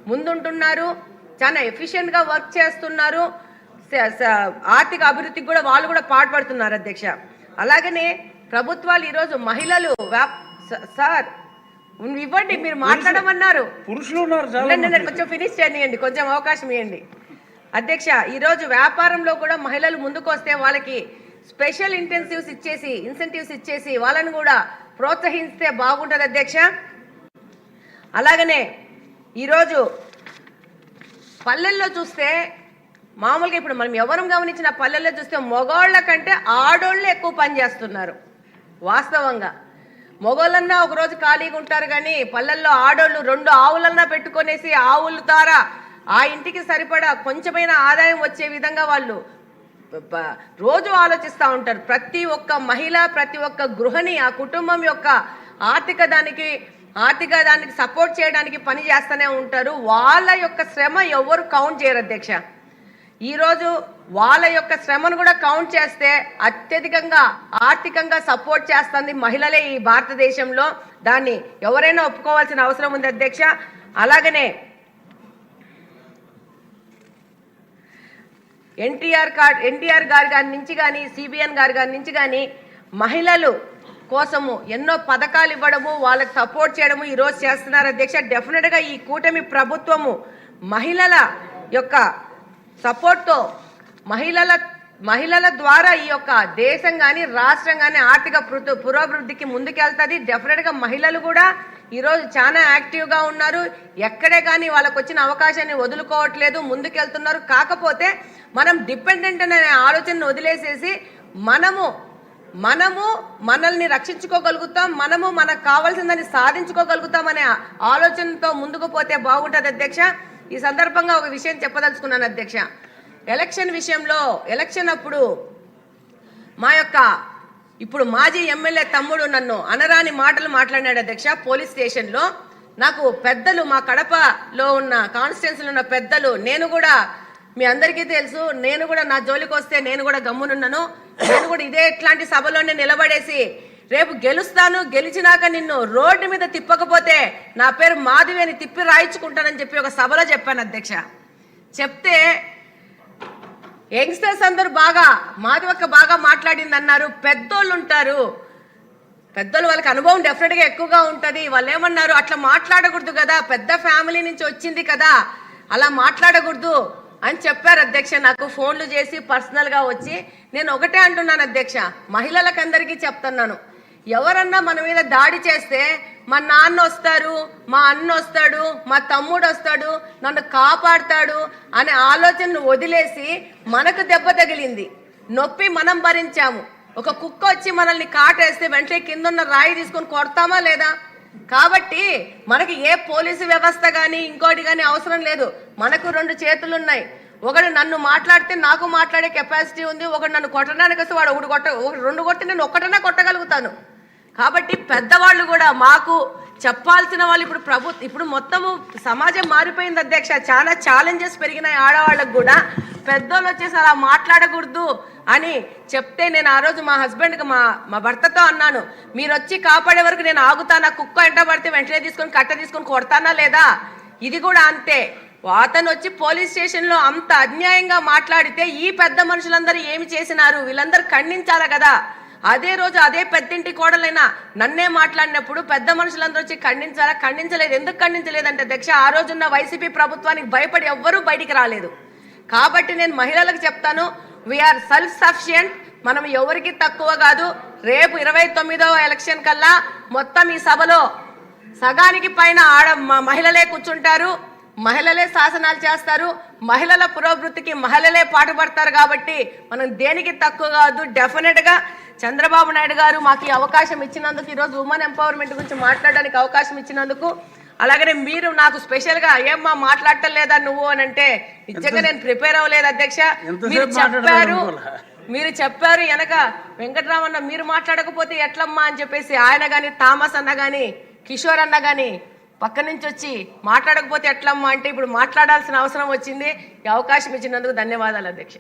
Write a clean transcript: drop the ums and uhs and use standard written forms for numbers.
ముందుంటున్నారు, చాలా ఎఫిషియెంట్గా వర్క్ చేస్తున్నారు, ఆర్థిక అభివృద్ధికి కూడా వాళ్ళు కూడా పాటుపడుతున్నారు అధ్యక్ష. అలాగనే ప్రభుత్వాలు ఈరోజు మహిళలు సార్ ఇవ్వండి, మీరు మాట్లాడమన్నారు, కొంచెం ఫినిష్ చేయండి, కొంచెం అవకాశం ఇవ్వండి అధ్యక్ష. ఈరోజు వ్యాపారంలో కూడా మహిళలు ముందుకు వస్తే వాళ్ళకి స్పెషల్ ఇన్సెంటివ్స్ ఇచ్చేసి వాళ్ళని కూడా ప్రోత్సహిస్తే బాగుంటుంది అధ్యక్ష. అలాగనే ఈరోజు పల్లెల్లో చూస్తే మామూలుగా ఇప్పుడు మనం ఎవరం గమనించిన పల్లెల్లో చూస్తే మగవాళ్ళ కంటే ఆడోళ్ళు ఎక్కువ పని చేస్తున్నారు. వాస్తవంగా మగవాళ్ళన్నా ఒకరోజు ఖాళీగా ఉంటారు, కానీ పల్లెల్లో ఆడోళ్ళు 2 ఆవులన్నా పెట్టుకొనేసి ఆవుల ద్వారా ఆ ఇంటికి సరిపడా కొంచెమైనా ఆదాయం వచ్చే విధంగా వాళ్ళు రోజు ఆలోచిస్తూ ఉంటారు. ప్రతి ఒక్క మహిళ, ప్రతి ఒక్క గృహిణి ఆ కుటుంబం యొక్క ఆర్థిక దానికి సపోర్ట్ చేయడానికి పని చేస్తూనే ఉంటారు. వాళ్ళ యొక్క శ్రమ ఎవరు కౌంట్ చేయరు అధ్యక్ష. ఈరోజు వాళ్ళ యొక్క శ్రమను కూడా కౌంట్ చేస్తే అత్యధికంగా ఆర్థికంగా సపోర్ట్ చేస్తుంది మహిళలే ఈ భారతదేశంలో. దాన్ని ఎవరైనా ఒప్పుకోవాల్సిన అవసరం ఉంది అధ్యక్ష. అలాగనే ఎన్టీఆర్ గారి నుంచి కానీ సిబిఎన్ గారి నుంచి కానీ మహిళలు కోసము ఎన్నో పథకాలు ఇవ్వడము, వాళ్ళకి సపోర్ట్ చేయడము ఈరోజు చేస్తున్నారు అధ్యక్ష. డెఫినెట్గా ఈ కూటమి ప్రభుత్వము మహిళల యొక్క సపోర్ట్తో మహిళల ద్వారా ఈ యొక్క దేశం కానీ రాష్ట్రం కానీ ఆర్థిక పురోభివృద్ధికి ముందుకెళ్తుంది. డెఫినెట్గా మహిళలు కూడా ఈరోజు చాలా యాక్టివ్గా ఉన్నారు. ఎక్కడే కానీ వాళ్ళకు వచ్చిన అవకాశాన్ని వదులుకోవట్లేదు, ముందుకెళ్తున్నారు. కాకపోతే మనం డిపెండెంట్ అనే ఆలోచనను వదిలేసేసి మనల్ని రక్షించుకోగలుగుతాం, మనకు కావాల్సిందని సాధించుకోగలుగుతాం అనే ఆలోచనతో ముందుకు పోతే బాగుంటుంది అధ్యక్ష. ఈ సందర్భంగా ఒక విషయం చెప్పదలుచుకున్నాను అధ్యక్ష. ఎలక్షన్ విషయంలో ఎలక్షన్ అప్పుడు మా యొక్క ఇప్పుడు మాజీ ఎమ్మెల్యే తమ్ముడు నన్ను అనరాని మాటలు మాట్లాడాడు అధ్యక్ష. పోలీస్ స్టేషన్లో నాకు పెద్దలు, మా కడపలో ఉన్న కాన్స్టిట్యున్సీలో ఉన్న పెద్దలు, నేను కూడా మీ అందరికీ తెలుసు, నేను కూడా నా జోలికి వస్తే నేను కూడా గమ్మునున్నాను. నేను కూడా ఇట్లాంటి సభలోనే నిలబడేసి రేపు గెలుస్తాను, గెలిచినాక నిన్ను రోడ్డు మీద తిప్పకపోతే నా పేరు మాధవి అని తిప్పి రాయించుకుంటానని చెప్పి ఒక సభలో చెప్పాను అధ్యక్ష. చెప్తే యంగ్స్టర్స్ అందరూ మాధవక్క బాగా మాట్లాడింది అన్నారు. పెద్దోళ్ళు ఉంటారు, పెద్దోళ్ళు వాళ్ళకి అనుభవం డెఫినెట్గా ఎక్కువగా ఉంటుంది. వాళ్ళు ఏమన్నారు, అట్లా మాట్లాడకూడదు కదా, పెద్ద ఫ్యామిలీ నుంచి వచ్చింది కదా, అలా మాట్లాడకూడదు అని చెప్పారు అధ్యక్ష. నాకు ఫోన్లు చేసి పర్సనల్గా వచ్చి నేను ఒకటే అంటున్నాను అధ్యక్ష, మహిళలకు అందరికీ చెప్తున్నాను, ఎవరన్నా మన మీద దాడి చేస్తే మా నాన్న వస్తారు, మా అన్న వస్తాడు, మా తమ్ముడు వస్తాడు, నన్ను కాపాడుతాడు అనే ఆలోచనను వదిలేసి మనకు దెబ్బ తగిలింది, నొప్పి మనం భరించాము. ఒక కుక్క వచ్చి మనల్ని కాటేస్తే వెంటనే కిందన్న రాయి తీసుకొని కొడతామా లేదా? కాబట్టి మనకి ఏ పోలీసు వ్యవస్థ కానీ ఇంకోటి కానీ అవసరం లేదు. మనకు 2 చేతులు ఉన్నాయి. ఒకడు నన్ను మాట్లాడితే నాకు మాట్లాడే కెపాసిటీ ఉంది, ఒకడు నన్ను కొట్టడానికి వస్తే వాడు 2 కొట్టి నేను ఒక్కటనే కొట్టగలుగుతాను. కాబట్టి పెద్దవాళ్ళు కూడా మాకు చెప్పాల్సిన వాళ్ళు ఇప్పుడు మొత్తము సమాజం మారిపోయింది అధ్యక్ష. చాలా ఛాలెంజెస్ పెరిగినాయి ఆడవాళ్ళకు కూడా. పెద్దోళ్ళు వచ్చేసి అలా మాట్లాడకూడదు అని చెప్తే నేను ఆ రోజు మా హస్బెండ్కి మా భర్తతో అన్నాను, మీరు వచ్చి కాపాడే వరకు నేను ఆగుతానా, కుక్క ఎంట పడితే వెంటనే కట్ట తీసుకొని కొడతానా లేదా? ఇది కూడా అంతే. అతను వచ్చి పోలీస్ స్టేషన్లో అంత అన్యాయంగా మాట్లాడితే ఈ పెద్ద మనుషులందరూ ఏమి చేసినారు, వీళ్ళందరూ ఖండించాలి కదా. అదే రోజు అదే పెద్దింటి కోడలైనా నన్నే మాట్లాడినప్పుడు పెద్ద మనుషులందరూ వచ్చి ఖండించలేదు. ఎందుకు ఖండించలేదంటే అధ్యక్ష, ఆ రోజున్న వైసీపీ ప్రభుత్వానికి భయపడి ఎవ్వరూ బయటికి రాలేదు. కాబట్టి నేను మహిళలకు చెప్తాను, వీఆర్ సెల్ఫ్ సఫిషియంట్, మనం ఎవరికి తక్కువ కాదు. రేపు 29వ ఎలక్షన్ కల్లా మొత్తం ఈ సభలో సగానికి పైన మహిళలే కూర్చుంటారు, మహిళలే శాసనాలు చేస్తారు, మహిళల పురోభివృద్ధికి మహిళలే పాటుపడతారు. కాబట్టి మనం దేనికి తక్కువ కాదు. డెఫినెట్గా చంద్రబాబు నాయుడు గారు మాకు ఈ అవకాశం ఇచ్చినందుకు, ఈరోజు ఉమెన్ ఎంపవర్మెంట్ గురించి మాట్లాడడానికి అవకాశం ఇచ్చినందుకు, అలాగనే మీరు నాకు స్పెషల్గా ఏమ్మా మాట్లాడటం లేదా నువ్వు అని అంటే నిజంగా నేను ప్రిపేర్ అవ్వలేదు అధ్యక్ష. మీరు చెప్పారు వెనక వెంకటరామన్న మీరు మాట్లాడకపోతే ఎట్లమ్మా అని చెప్పేసి, ఆయన కానీ థామస్ అన్న కానీ కిషోర్ అన్న కానీ పక్క నుంచి వచ్చి మాట్లాడకపోతే ఎట్లమ్మా అంటే ఇప్పుడు మాట్లాడాల్సిన అవసరం వచ్చింది. ఈ అవకాశం ఇచ్చినందుకు ధన్యవాదాలు అధ్యక్ష.